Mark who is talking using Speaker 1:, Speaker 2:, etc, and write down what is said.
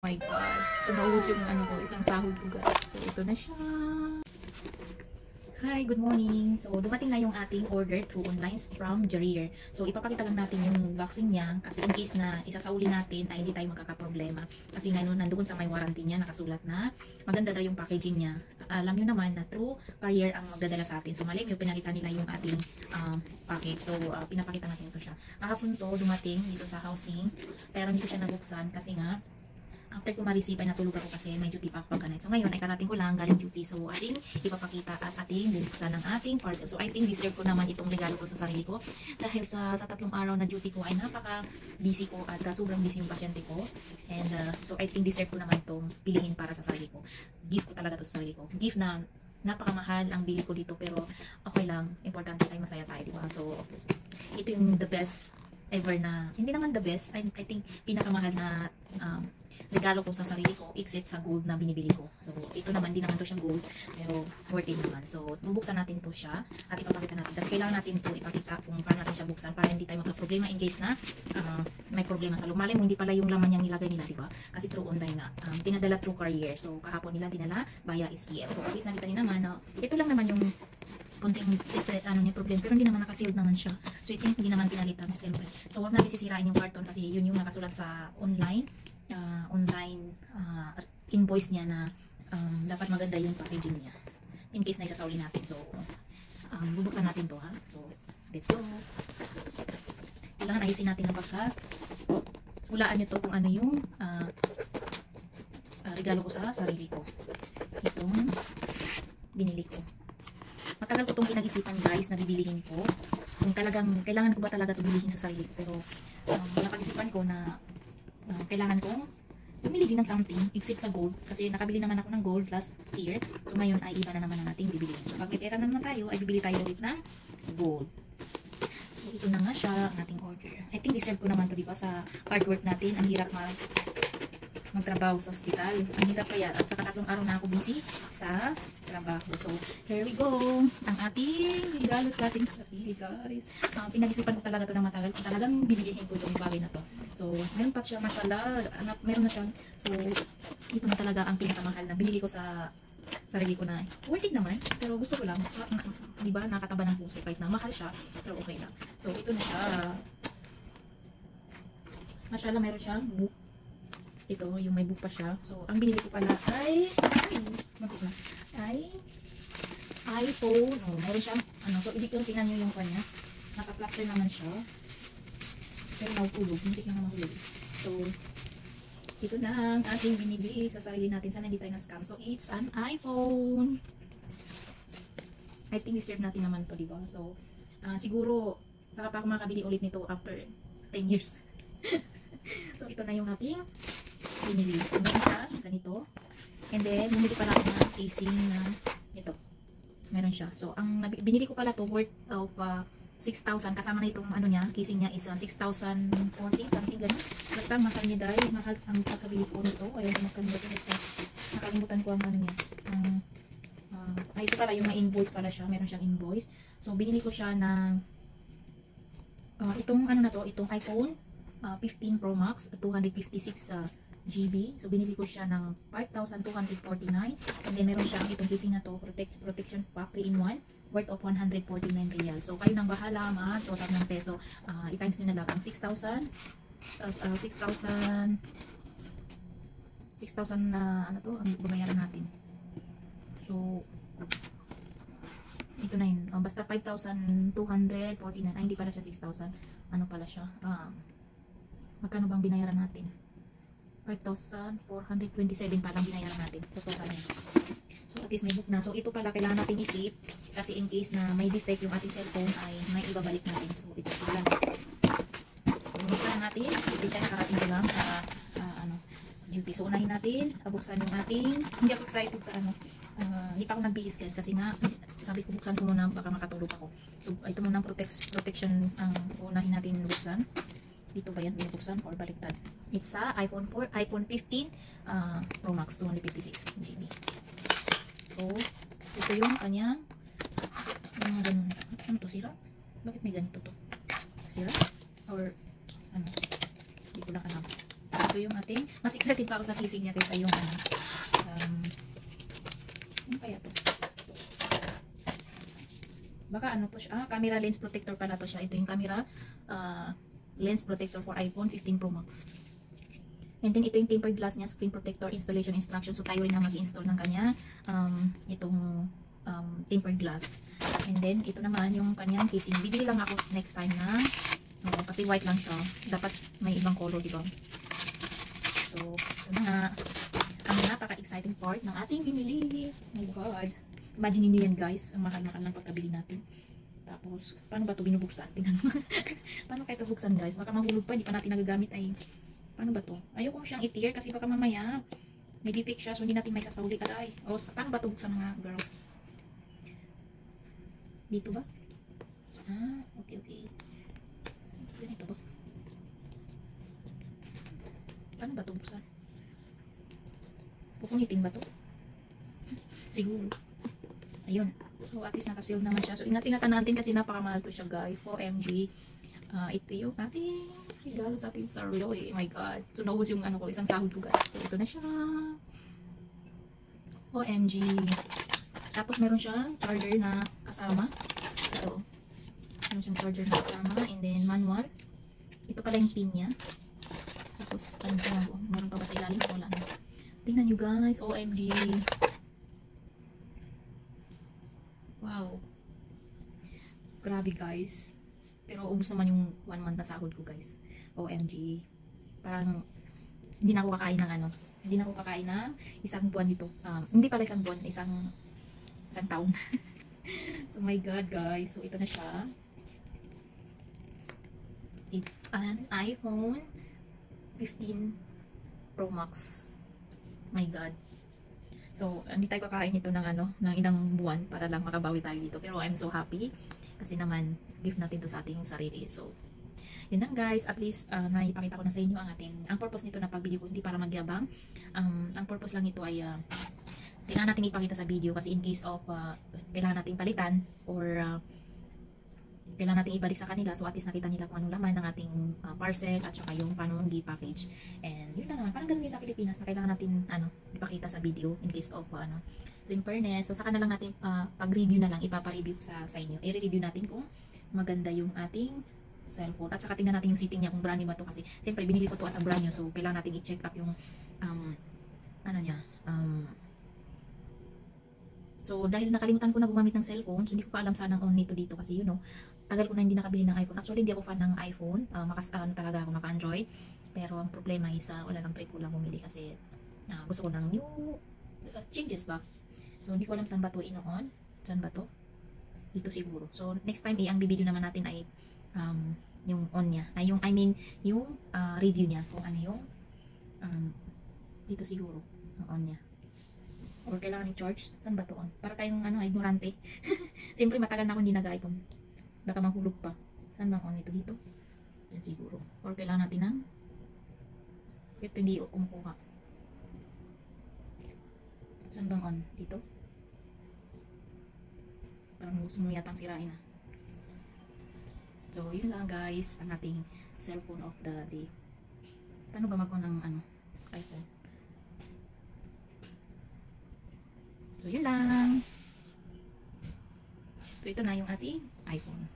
Speaker 1: My God. So, naubos yung ano ko, isang sahod ko guys. So, ito na siya. Hi, good morning. So, dumating na yung ating order through online from Jarier. So, ipapakita lang natin yung vaccine niya kasi in case na isasauli natin ay hindi tayo magkakaproblema. Kasi ngayon, nandoon sa may warranty niya, nakasulat na maganda daw yung packaging niya. Alam nyo naman na through courier ang magdadala sa atin. So, mali yung pinakita nila yung ating package. So, pinapakita natin ito siya. Kahapon to, dumating dito sa housing. Pero hindi ko siya nabuksan kasi nga, after ko ma-receive ay natulog ako kasi may duty pa ako pagkanay. So ngayon ay karating ko lang galing duty. So ating ipapakita at ating bubuksan ng ating parcel. So I think deserve ko naman itong regalo ko sa sarili ko. Dahil sa 3 araw na duty ko ay napaka busy ko at sobrang busy yung pasyente ko. And so I think deserve ko naman itong pilihin para sa sarili ko. Gift ko talaga to sa sarili ko. Gift na napakamahal ang bili ko dito pero okay lang. Importante ay masaya tayo, diba? So ito yung the best ever na, hindi naman the best, I think pinakamahal na regalo ko sa sarili ko except sa gold na binibili ko. So ito naman, di naman to siya gold pero worth it naman. So bubuksan natin to siya at ipapakita natin kasi kailangan natin to ipakita kung paano natin siya buksan para hindi tayo magka-problema in case na may problema sa loob. Malay mo hindi pala yung laman niyang nilagay nila, diba? Kasi through online nga, pinadala through courier. So kahapon nila dinala via SPL. So at least nakita niyo naman ito lang naman yung konting different niya problem pero hindi naman naka-sealed naman siya. So I think hindi naman pinalitan siyempre. So wag natin sisirain yung karton kasi yun yung nakasulat sa online invoice niya na dapat maganda yung packaging niya in case na isasauli natin. So bubuksan natin to, ha. So let's go. Kailangan ayusin natin ang hulaan nyo to kung ano yung regalo ko sa sarili ko. Itong binili ko. Matagal ko itong pinag-isipan guys na bibilihin ko. Kung talagang kailangan ko ba talaga ito bilihin sa sarili ko. Pero napag-isipan ko na kailangan kong bumili din ng something except sa gold. Kasi nakabili naman ako ng gold last year. So ngayon ay iba na naman ang ating bibilihin. So pag may pera na naman tayo ay bibili tayo ulit ng gold. So ito na nga siya ang ating order. I think deserve ko naman ito, diba? Sa hard work natin. Ang hirap magtrabaho sa ospital. Ang hirap kaya. At saka 3 araw na ako busy sa trabaho. So, here we go. Ang ating regalo sa ating sarili, guys. Pinag-isipan ko talaga ito ng matagal. Kung talagang bibilihin ko itong bagay na to. So, meron pa siya, mashallah. Meron na siya. So, ito na talaga ang pinakamahal na binili ko sa sarili ko na worth it naman. Pero gusto ko lang. Diba? Nakataba ng puso. Kahit na mahal siya. Pero okay lang. So, ito na siya. Mashallah, meron siyang book. Ito, yung may book pa siya. So, ang binili ko pala ay iPhone. Oh, meron siyang, so, hindi ko tingnan nyo yung kanya. Naka-plaster naman siya. Pero mahulog. Hindi ka na mahulog. So, ito na ang ating binili sa sarili natin. Sana hindi tayo na-scam. So, it's an iPhone. I think deserve natin naman to, diba? So, siguro, saka pa ako makabili ulit nito after 10 years. So, ito na yung ating binili. Meron siya, ganito. And then, bumili pala ako ng casing na ito. So, meron siya. So, ang binili ko pala to worth of 6,000. Kasama na itong niya, casing niya is 6,040, something ganun. Basta, mahal niya dahil. Mahal ang pagkabili ko nito. Ayaw ko makalimutan ito. Nakalimutan ko ang niya. Ito pala, yung ma-invoice pala siya. Meron siyang invoice. So, binili ko siya ng itong itong iPhone 15 Pro Max, 256 GB. So, binili ko siya ng 5,249. And then, meron siya itong casing na to, protection pack 3-in-1, worth of 149 real. So, kayo nang bahala, total ng peso. I-times nyo na lang ang 6,000 ang bumayaran natin. So, ito na yun. Basta 5,249. Hindi pala siya 6,000. Ano pala siya? Magkano bang binayaran natin? 5,427 palang binayaran natin. So, total na. So, at least may book na. So, ito pala kailangan natin i-keep. Kasi in case na may defect yung ating cellphone ay may ibabalik natin. So, ito lang. So, buksan natin. Hindi tayo nakarating ko lang sa duty. So, unahin natin. Buksan yung ating. Hindi ako excited sa hindi pa ako nagbihis guys. Kasi nga, sabi ko buksan ko muna baka makatulog ako. So, ito muna ang protection ang unahin natin buksan. Dito ba yan binubuksan or baliktad? It's sa iPhone 15 Pro Max 256 GB. So, ito yung kanyang ganun. Ano to? Sira? Bakit may ganito to? Sira? Or ano? Hindi ko lang alam. ito yung ating, mas excited pa ako sa casing niya kaysa yung ano kaya to? Baka ano to siya, camera lens protector pala to siya. Ito yung camera lens protector for iPhone 15 Pro Max. And then ito yung tempered glass niya, screen protector, installation instruction. So tayo rin na mag-install ng kanya itong tempered glass. And then ito naman yung kanyang casing. Bibili lang ako next time na kasi white lang siya. Dapat may ibang color, di ba? So, ito na nga ang napaka-exciting part ng ating binili. Oh my God. Imagine niyo yan guys, ang mahal-mahal ng pagkabili natin. Tapos, paano ba ito binubuksan? Tingnan mo. Paano kaya ito buksan guys? Baka mahulog pa, hindi pa natin nagagamit ay. Paano ba ito? Ayoko siyang i-tear kasi baka mamaya may defect siya, so hindi natin may sasauli. Aray. O, paano ba ito buksan mga girls? Dito ba? Ah, okay. Ganito ba? Paano ba ito buksan? Pupunitin ba ito? Siguro. Ayun. So, at least nakasealed naman siya. So, ingat-ingatan natin kasi napakamahal to siya, guys. OMG. Ito yung ating regalo sa ating sarili. Oh my God. So, naubos yung ano ko, isang sahod ko, guys. So, ito na siya. OMG. Tapos, meron siyang charger na kasama. Ito. Meron siyang charger na kasama. And then, manual. Ito pala yung pin niya. Tapos, ano pa, meron pa ba sa ilalim? Wala na. Tingnan nyo, guys. OMG. Wow. Grabe guys. Pero ubos naman yung 1 month na sahod ko guys. OMG. Parang hindi na ako kakain ng ano. Hindi na ako kakain ng isang buwan nito. Hindi pala isang buwan, isang taon. So my God guys. So ito na siya. It's an iPhone 15 Pro Max. My God. So, hindi tayo kakain ito ng ano, ng ilang buwan para lang makabawi tayo dito. Pero I'm so happy kasi naman gift natin to sa ating sarili. So, yun lang guys, at least naipakita ko na sa inyo ang purpose nito na pag-video ko hindi para magyabang. Ang purpose lang nito ay kailangan natin ipakita sa video kasi in case of kailangan natin palitan or kailangan natin ibalik sa kanila, so at least nakita nila kung anong laman ng ating parcel at saka yung paano gi-package. And yun lang naman, parang ganun din sa Pilipinas na kailangan natin ipakita sa video in case of so in fairness, so saka na lang natin pag-review na lang, ipapa-review sa inyo. I-review natin kung maganda yung ating cellphone at saka tingnan natin yung setting niya kung brand new ba to kasi siyempre binili ko to as a brand new, so kailangan natin i-check up yung so dahil nakalimutan ko na gumamit ng cellphone, so hindi ko pa alam saan ang on nito dito kasi tagal ko na hindi nakabili ng iPhone. Actually, hindi ako fan ng iPhone. Talaga ako maka-Android. Pero ang problema is, wala lang trip ko lang bumili kasi gusto ko ng new changes ba. So, hindi ko alam saan ba to ino-on. Saan ba to? Dito siguro. So, next time, ang bibideo naman natin ay yung on niya. Ay, yung review niya. Kung ano yung dito siguro. Ang on niya. Or kailangan i-charge. Saan ba to on? Para tayong ignorante. Siyempre, matagal na ako hindi nag-iPhone. Baka mahulog pa. Saan bang on ito dito? Diyan siguro. Or kailangan natin ng ito hindi kumukuha. Saan bang on? Dito? Parang gusto mo yatang sirain na. So, yun lang guys. Ang ating cellphone of the day. Paano ba mag-on ng iPhone? So, yun lang. So, ito na yung ating iPhone.